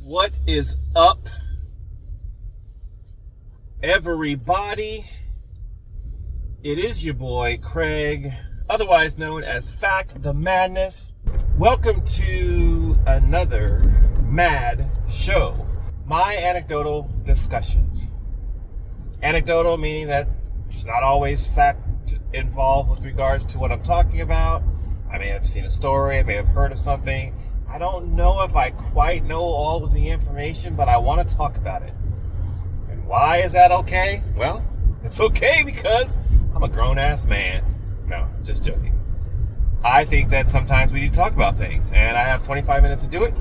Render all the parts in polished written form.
What is up, everybody? It is your boy Craig, otherwise known as faqthemadness. Welcome to another MAD show, my anecdotal discussions. Anecdotal meaning that it's not always fact involved with regards to what I'm talking about. I may have seen a story, I may have heard of something. I don't know if I quite know all of the information, but I want to talk about it. And why is that okay? Well, it's okay because I'm a grown-ass man. No, just joking. I think that sometimes we need to talk about things, and I have 25 minutes to do it,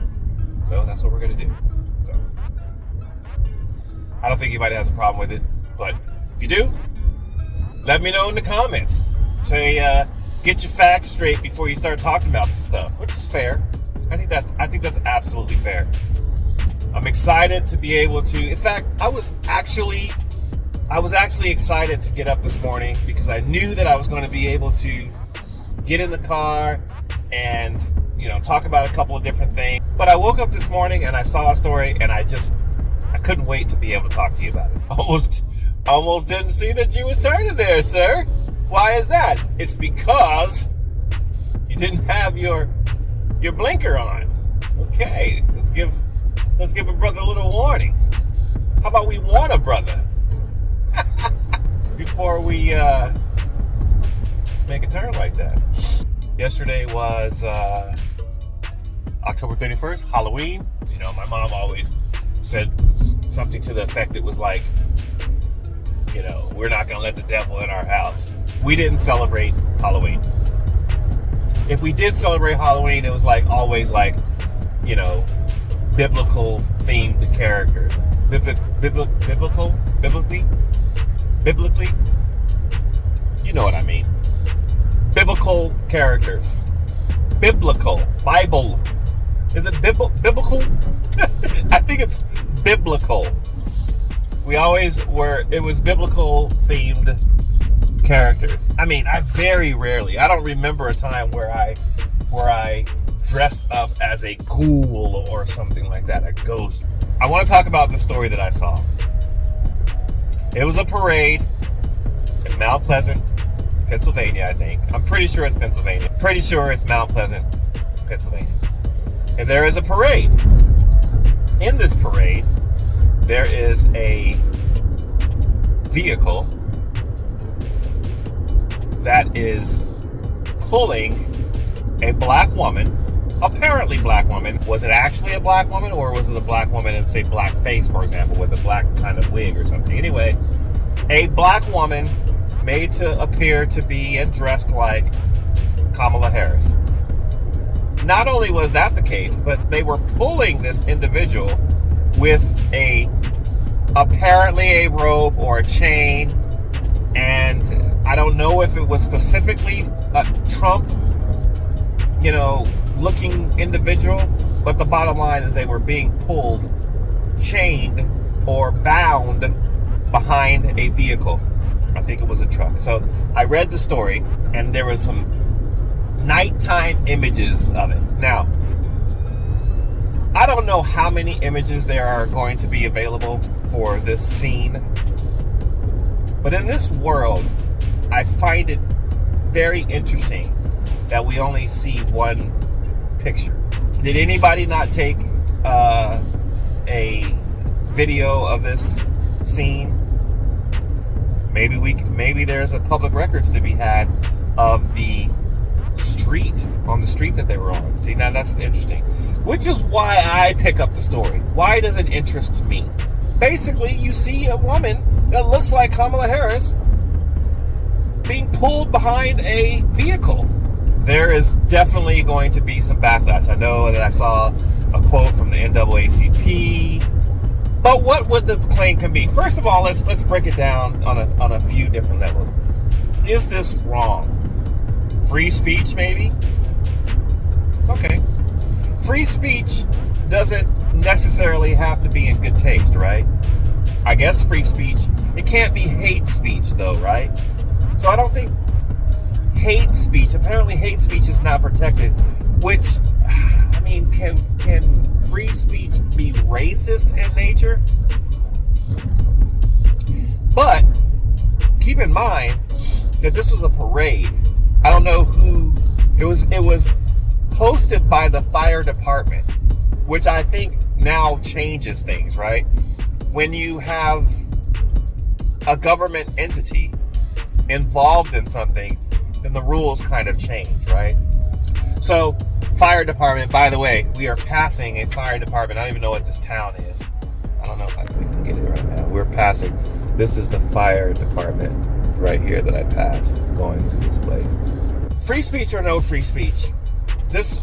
so that's what we're going to do. So, I don't think anybody has a problem with it, but if you do, let me know in the comments. Say, get your facts straight before you start talking about some stuff, which is fair. I think that's absolutely fair. I'm excited to be able to. In fact, I was actually excited to get up this morning because I knew that I was going to be able to get in the car and, talk about a couple of different things. But I woke up this morning and I saw a story and I couldn't wait to be able to talk to you about it. Almost didn't see that you was turning there, sir. Why is that? It's because you didn't have your blinker on. Okay, let's give a brother a little warning. How about we warn a brother before we make a turn like that? Yesterday was October 31st, Halloween. My mom always said something to the effect it was like, we're not gonna let the devil in our house. We didn't celebrate Halloween. If we did celebrate Halloween, it was always biblical themed characters. Biblically, you know what I mean. Biblical characters. Biblical. Bible. Is it biblical? I think it's biblical. It was biblical themed characters. I mean, I don't remember a time where I dressed up as a ghoul or something like that, a ghost. I want to talk about the story that I saw. It was a parade in Mount Pleasant, Pennsylvania, I think. I'm pretty sure it's Pennsylvania. Pretty sure it's Mount Pleasant, Pennsylvania. And there is a parade. In this parade, there is a vehicle that is pulling a black woman, apparently black woman. Was it actually a black woman, or was it a black woman in, say, black face, for example, with a black kind of wig or something? Anyway, a black woman made to appear to be and dressed like Kamala Harris. Not only was that the case, but they were pulling this individual with apparently a rope or a chain, and I don't know if it was specifically a Trump, looking individual, but the bottom line is they were being pulled, chained, or bound behind a vehicle. I think it was a truck. So I read the story, and there was some nighttime images of it. Now, I don't know how many images there are going to be available for this scene, but in this world, I find it very interesting that we only see one picture. Did anybody not take a video of this scene? Maybe there's a public records to be had of the street that they were on. See, now that's interesting. Which is why I pick up the story. Why does it interest me? Basically, you see a woman that looks like Kamala Harris being pulled behind a vehicle. There is definitely going to be some backlash. I know that I saw a quote from the NAACP, but what would the claim can be? First of all, let's break it down on a few different levels. Is this wrong? Free speech, maybe? Okay. Free speech doesn't necessarily have to be in good taste, right? I guess free speech, it can't be hate speech though, right? So I don't think apparently hate speech is not protected, which, mean, can free speech be racist in nature? But keep in mind that this was a parade. I don't know who it was. It was hosted by the fire department, which I think now changes things, right? When you have a government entity involved in something, then the rules kind of change, right? So, fire department, by the way, we are passing a fire department. I don't even know what this town is. I don't know if I can get it right now. We're passing. This is the fire department right here that I passed going to this place. Free speech or no free speech? This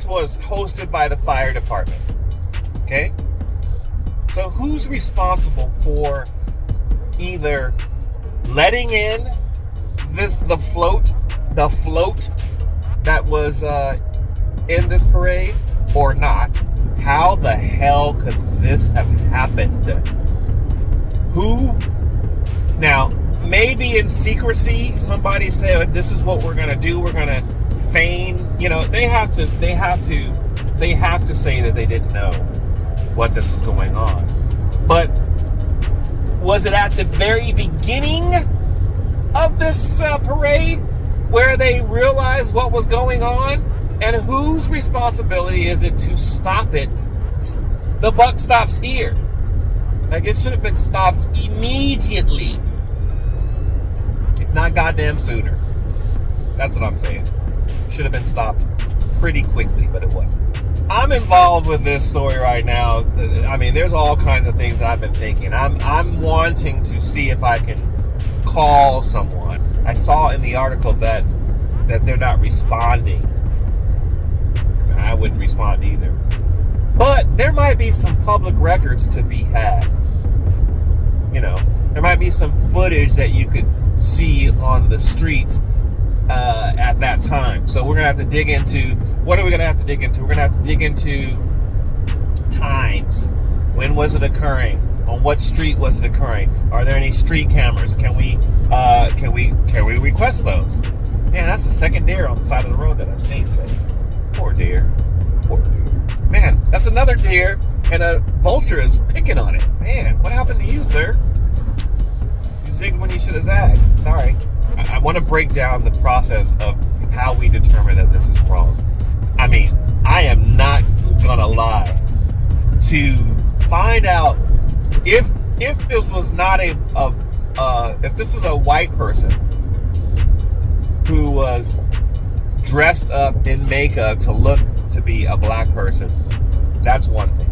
was hosted by the fire department. Okay? So who's responsible for either letting in the float that was in this parade or not? How the hell could this have happened? Who? Now, maybe in secrecy, somebody said, "This is what we're gonna do. We're gonna feign." You know, they have to say that they didn't know what this was going on. But was it at the very beginning of this parade where they realized what was going on? And whose responsibility is it to stop it? The buck stops here. Like, it should have been stopped immediately, if not goddamn sooner. That's what I'm saying. Should have been stopped pretty quickly, but it wasn't. I'm involved with this story right now. I mean, there's all kinds of things I've been thinking. I'm wanting to see if I can call someone. I saw in the article that they're not responding. I wouldn't respond either. But there might be some public records to be had. You know, there might be some footage that you could see on the streets at that time. So we're going to have to dig into, what are we going to have to dig into? We're going to have to dig into times. When was it occurring? On what street was it occurring? Are there any street cameras? Can we request those? Man, that's the second deer on the side of the road that I've seen today. Poor deer. Poor deer. Man, that's another deer, and a vulture is picking on it. Man, what happened to you, sir? You zigged when you should have zagged. Sorry. I want to break down the process of how we determine that this is wrong. I mean, I am not gonna lie. To find out if this was not if this is a white person who was dressed up in makeup to look to be a black person, that's one thing.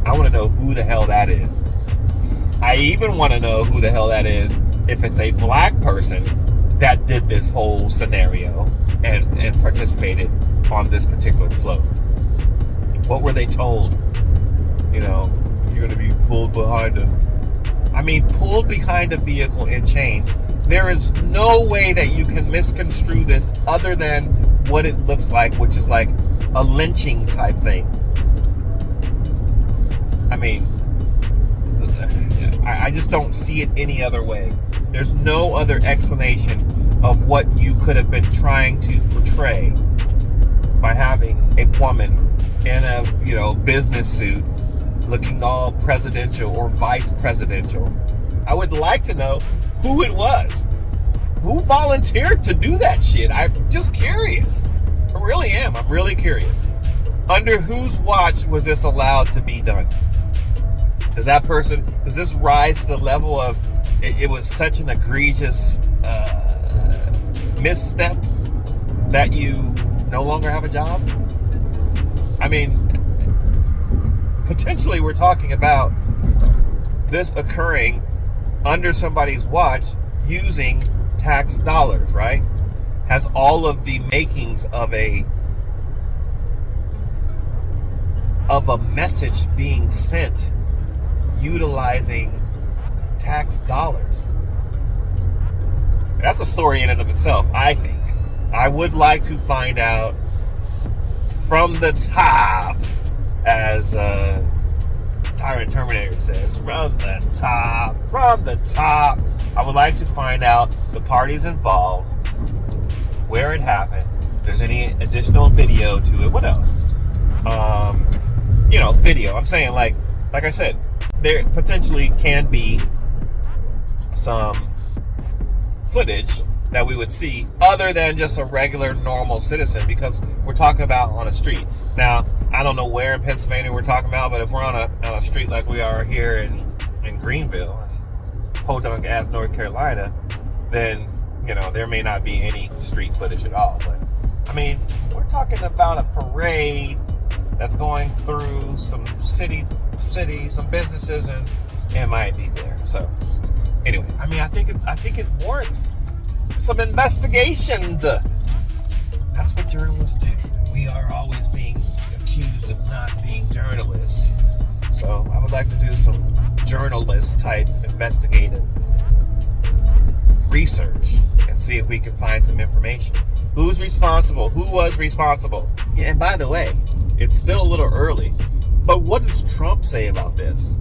I want to know who the hell that is. I even want to know who the hell that is if it's a black person that did this whole scenario and participated on this particular float. What were they told? You know, you're going to be pulled behind pulled behind a vehicle in chains. There is no way that you can misconstrue this other than what it looks like, which is like a lynching type thing. I mean, I just don't see it any other way. There's no other explanation of what you could have been trying to portray by having a woman in a, business suit looking all presidential or vice presidential. I would like to know who it was. Who volunteered to do that shit? I'm just curious. I really am. I'm really curious. Under whose watch was this allowed to be done? Does this rise to the level of it was such an egregious misstep that you no longer have a job? I mean, potentially we're talking about this occurring under somebody's watch using tax dollars, right? Has all of the makings of a message being sent utilizing tax dollars. That's a story in and of itself, I think. I would like to find out from the top, as Tyrant Terminator says, from the top. I would like to find out the parties involved, where it happened, if there's any additional video to it. What else? video. I'm saying like I said, there potentially can be some footage that we would see other than just a regular normal citizen, because we're talking about on a street. Now, I don't know where in Pennsylvania we're talking about, but if we're on a street like we are here in Greenville and Podunk as North Carolina, then there may not be any street footage at all. But I mean, we're talking about a parade that's going through some city, some businesses, and M.A.D there. So anyway, I mean, I think it warrants some investigation. That's what journalists do. We are always being accused of not being journalists. So I would like to do some journalist type investigative research and see if we can find some information. Who's responsible? Who was responsible? Yeah, and by the way, it's still a little early, but what does Trump say about this?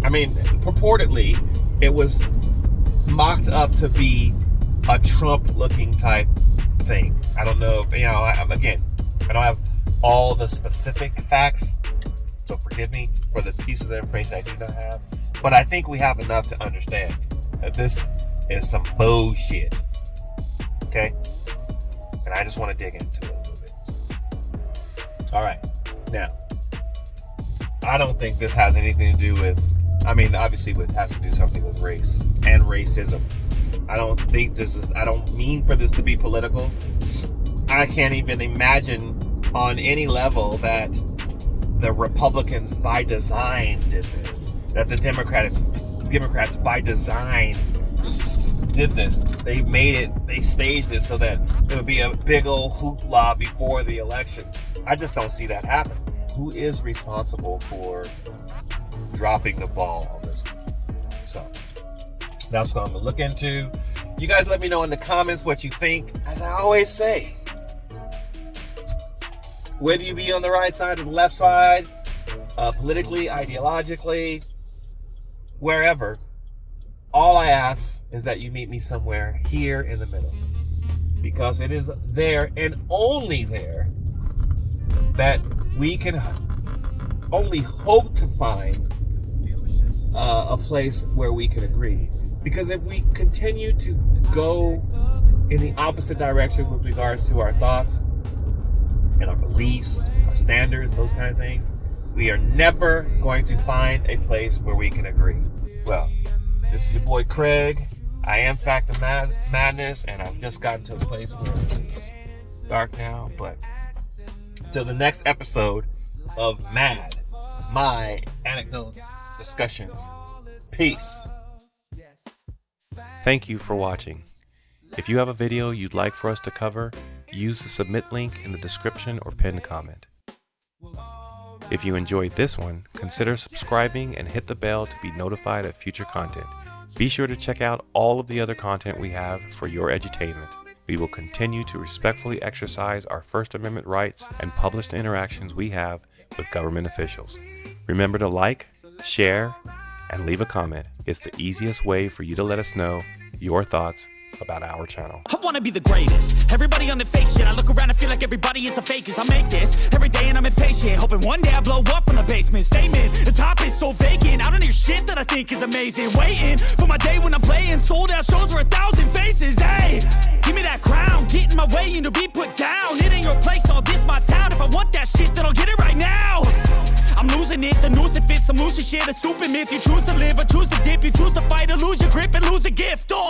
I mean, purportedly, it was mocked up to be a Trump-looking type thing. I don't know if, again, I don't have all the specific facts, so forgive me for the pieces of information I do not have, but I think we have enough to understand that this is some bullshit. Okay? And I just want to dig into it a little bit. All right. Now, I don't think this has anything to do with, obviously it has to do something with race and racism. I don't mean for this to be political. I can't even imagine on any level that the Republicans by design did this. That the Democrats by design did this. They made it, they staged it so that it would be a big old hoopla before the election. I just don't see that happen. Who is responsible for dropping the ball on this one? So that's what I'm going to look into. You guys let me know in the comments what you think. As I always say, whether you be on the right side or the left side, politically, ideologically, wherever, all I ask is that you meet me somewhere here in the middle. Because it is there and only there that we can only hope to find a place where we can agree. Because if we continue to go in the opposite direction with regards to our thoughts and our beliefs, our standards, those kind of things, we are never going to find a place where we can agree. Well, this is your boy Craig. I am faqthemadness, and I've just gotten to a place where it's dark now. But till the next episode of M.A.D, my anecdote discussions. Peace. Thank you for watching. If you have a video you'd like for us to cover, use the submit link in the description or pinned comment. If you enjoyed this one, consider subscribing and hit the bell to be notified of future content. Be sure to check out all of the other content we have for your edutainment. We will continue to respectfully exercise our First Amendment rights and publish the interactions we have with government officials. Remember to like, share, and leave a comment. It's the easiest way for you to let us know your thoughts about our channel. I wanna be the greatest. Everybody on the fake shit. I look around and feel like everybody is the fakest. I make this every day and I'm impatient, hoping one day I blow up from the basement. Statement, the top is so vacant. I don't hear shit that I think is amazing. Waiting for my day when I'm playing sold out shows for 1,000 faces. Hey, give me that crown, get in my way and to be put down. It ain't your place, all this my town. If I want that shit, then I'll get it right now. I'm losing it, the noose it fits, some loose shit, a stupid myth. You choose to live or choose to dip, you choose to fight or lose your grip and lose a gift. Oh,